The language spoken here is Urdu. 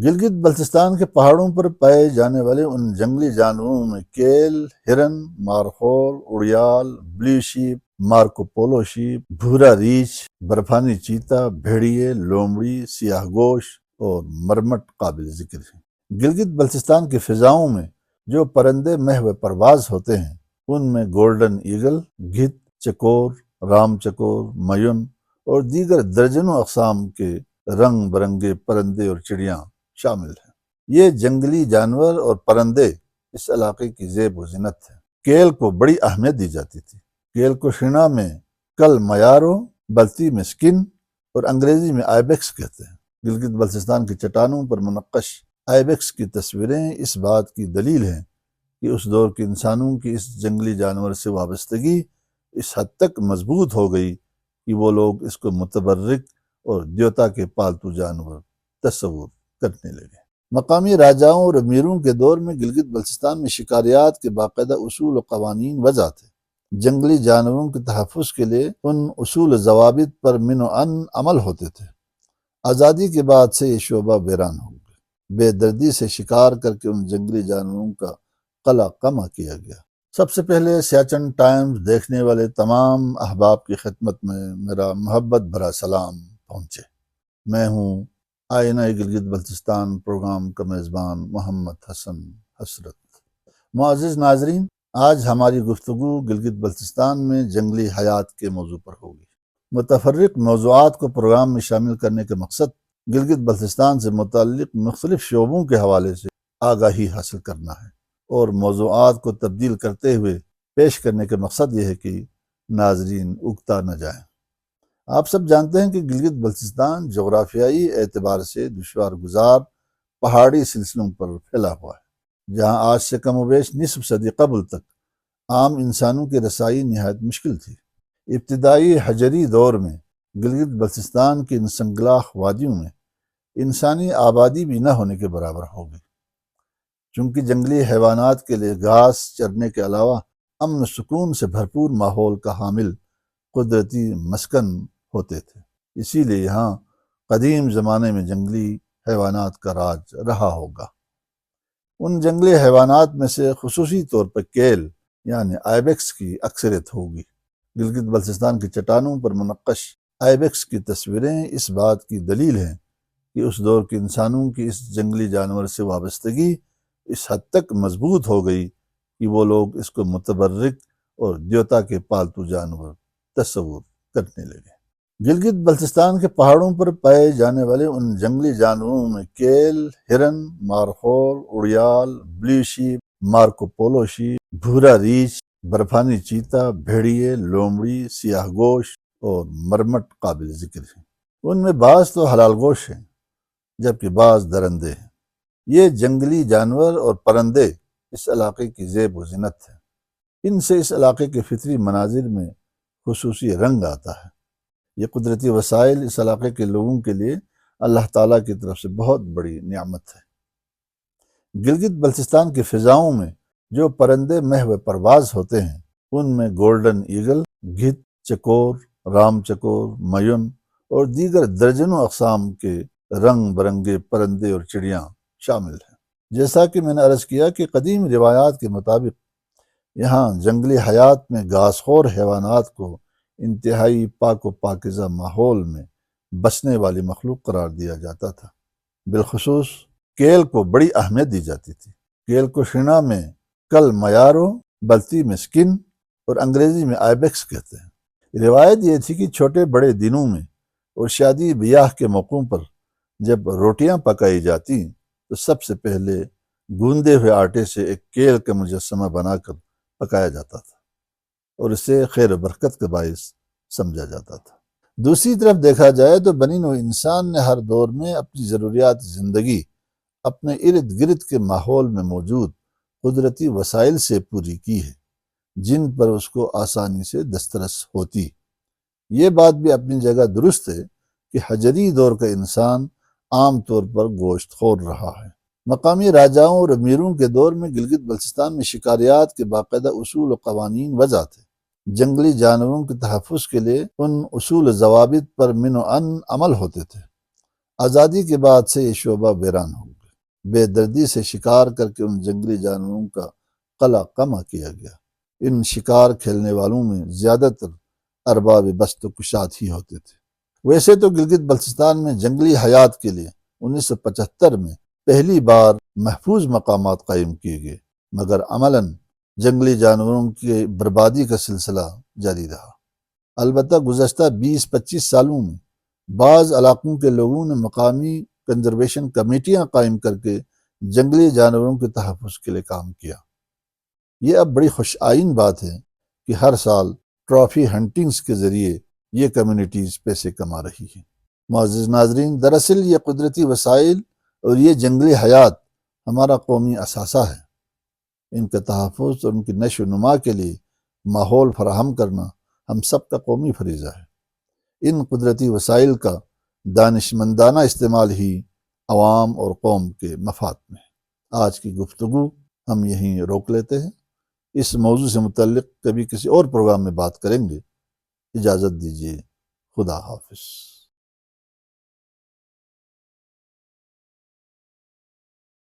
گلگت بلتستان کے پہاڑوں پر پائے جانے والے ان جنگلی جانوروں میں کیل، ہرن، مارخول، اڑیال، blue sheep, Marco Polo sheep, بھورا ریچھ، برفانی چیتا، بھیڑیے، لومڑی، سیاہ گوش اور مرمٹ قابل ذکر ہیں۔ گلگت بلتستان کی فضاؤں میں جو پرندے محو پرواز ہوتے ہیں ان میں گولڈن ایگل، گھت، چکور، رام چکور، میون اور دیگر درجنوں اقسام کے رنگ برنگے پرندے اور چڑیاں شامل ہیں۔ یہ جنگلی جانور اور پرندے اس علاقے کی زیب و زینت ہیں۔ کیل کو بڑی اہمیت دی جاتی تھی۔ کیل کو شنا میں کل میارو، بلتی میں سکن اور انگریزی میں آئیبیکس کہتے ہیں۔ گلگت بلتستان کی چٹانوں پر منقش آئیبیکس کی تصویریں اس بات کی دلیل ہیں کہ اس دور کے انسانوں کی اس جنگلی جانور سے وابستگی اس حد تک مضبوط ہو گئی کہ وہ لوگ اس کو متبرک اور دیوتا کے پالتو جانور تصور کرنے لگے۔ مقامی راجاؤں اور امیروں کے دور میں گلگت بلتستان میں شکاریات کے باقاعدہ اصول و قوانین وضع تھے۔ جنگلی جانوروں کے تحفظ کے لیے ان اصول و ضوابط پر من و عن عمل ہوتے تھے۔ آزادی کے بعد سے یہ شعبہ ویران ہو گیا۔ بے دردی سے شکار کر کے ان جنگلی جانوروں کا قلع قمع کیا گیا۔ سب سے پہلے سیاچن ٹائمز دیکھنے والے تمام احباب کی خدمت میں میرا محبت بھرا سلام پہنچے۔ میں ہوں آئینہ گلگت بلتستان پروگرام کا میزبان محمد حسن حسرت۔ معزز ناظرین، آج ہماری گفتگو گلگت بلتستان میں جنگلی حیات کے موضوع پر ہوگی۔ متفرق موضوعات کو پروگرام میں شامل کرنے کا مقصد گلگت بلتستان سے متعلق مختلف شعبوں کے حوالے سے آگاہی حاصل کرنا ہے اور موضوعات کو تبدیل کرتے ہوئے پیش کرنے کا مقصد یہ ہے کہ ناظرین اکتا نہ جائیں۔ آپ سب جانتے ہیں کہ گلگت بلتستان جغرافیائی اعتبار سے دشوار گزار پہاڑی سلسلوں پر پھیلا ہوا ہے، جہاں آج سے کم و بیش نصف صدی قبل تک عام انسانوں کی رسائی نہایت مشکل تھی۔ ابتدائی حجری دور میں گلگت بلتستان کی ان سنگلاخ وادیوں میں انسانی آبادی بھی نہ ہونے کے برابر ہو گئی، چونکہ جنگلی حیوانات کے لیے گھاس چرنے کے علاوہ امن و سکون سے بھرپور ماحول کا حامل قدرتی مسکن ہوتے تھے۔ اسی لیے یہاں قدیم زمانے میں جنگلی حیوانات کا راج رہا ہوگا۔ ان جنگلی حیوانات میں سے خصوصی طور پر کیل یعنی آئیبیکس کی اکثریت ہوگی۔ گلگت بلتستان کی چٹانوں پر منقش آئیبیکس کی تصویریں اس بات کی دلیل ہیں کہ اس دور کے انسانوں کی اس جنگلی جانور سے وابستگی اس حد تک مضبوط ہو گئی کہ وہ لوگ اس کو متبرک اور دیوتا کے پالتو جانور تصور کرنے لگے۔ گلگت بلتستان کے پہاڑوں پر پائے جانے والے ان جنگلی جانوروں میں کیل، ہرن، مارخول، اڑیال، blue sheep, Marco Polo sheep, بھورا ریچھ، برفانی چیتا، بھیڑیے، لومڑی، سیاہ گوش اور مرمٹ قابل ذکر ہیں۔ ان میں بعض تو حلال گوش ہیں جبکہ بعض درندے ہیں۔ یہ جنگلی جانور اور پرندے اس علاقے کی زیب و زینت ہیں۔ ان سے اس علاقے کے فطری مناظر میں خصوصی رنگ آتا ہے۔ یہ قدرتی وسائل اس علاقے کے لوگوں کے لیے اللہ تعالیٰ کی طرف سے بہت بڑی نعمت ہے۔ گلگت بلتستان کی فضاؤں میں جو پرندے محو پرواز ہوتے ہیں ان میں گولڈن ایگل، گھت، چکور، رام چکور، میون اور دیگر درجنوں اقسام کے رنگ برنگے پرندے اور چڑیاں شامل ہیں۔ جیسا کہ میں نے عرض کیا کہ قدیم روایات کے مطابق یہاں جنگلی حیات میں گھاس خور حیوانات کو انتہائی پاک و پاکیزہ ماحول میں بسنے والی مخلوق قرار دیا جاتا تھا۔ بالخصوص کیل کو بڑی اہمیت دی جاتی تھی۔ کیل کو شنا میں کل میارو، بلتی میں سکن اور انگریزی میں آئیبیکس کہتے ہیں۔ روایت یہ تھی کہ چھوٹے بڑے دنوں میں اور شادی بیاہ کے موقعوں پر جب روٹیاں پکائی جاتی تو سب سے پہلے گوندے ہوئے آٹے سے ایک کیل کا مجسمہ بنا کر پکایا جاتا تھا اور اسے خیر و برکت کا باعث سمجھا جاتا تھا۔ دوسری طرف دیکھا جائے تو بنی نوع انسان نے ہر دور میں اپنی ضروریات زندگی اپنے ارد گرد کے ماحول میں موجود قدرتی وسائل سے پوری کی ہے جن پر اس کو آسانی سے دسترس ہوتی۔ یہ بات بھی اپنی جگہ درست ہے کہ حجری دور کا انسان عام طور پر گوشت خور رہا ہے۔ مقامی راجاؤں اور امیروں کے دور میں گلگت بلتستان میں شکاریات کے باقاعدہ اصول و قوانین وضع تھے۔ جنگلی جانوروں کے تحفظ کے لیے ان اصول و ضوابط پر من و عن عمل ہوتے تھے۔ آزادی کے بعد سے یہ شعبہ ویران ہو گیا۔ بے دردی سے شکار کر کے ان جنگلی جانوروں کا قلع قمع کیا گیا۔ ان شکار کھیلنے والوں میں زیادہ تر ارباب بست و کشاد ہی ہوتے تھے۔ ویسے تو گلگت بلتستان میں جنگلی حیات کے لیے 1975 میں پہلی بار محفوظ مقامات قائم کیے گئے، مگر عملاً جنگلی جانوروں کی بربادی کا سلسلہ جاری رہا۔ البتہ گزشتہ 20-25 سالوں میں بعض علاقوں کے لوگوں نے مقامی کنزرویشن کمیٹیاں قائم کر کے جنگلی جانوروں کے تحفظ کے لیے کام کیا۔ یہ اب بڑی خوش آئین بات ہے کہ ہر سال ٹرافی ہنٹنگز کے ذریعے یہ کمیونٹیز پیسے کما رہی ہیں۔ معزز ناظرین، دراصل یہ قدرتی وسائل اور یہ جنگلی حیات ہمارا قومی اثاثہ ہے۔ ان کے تحفظ اور ان کی نشو و نما کے لیے ماحول فراہم کرنا ہم سب کا قومی فریضہ ہے۔ ان قدرتی وسائل کا دانشمندانہ استعمال ہی عوام اور قوم کے مفاد میں ہے۔ آج کی گفتگو ہم یہیں روک لیتے ہیں۔ اس موضوع سے متعلق کبھی کسی اور پروگرام میں بات کریں گے۔ اجازت دیجیے، خدا حافظ۔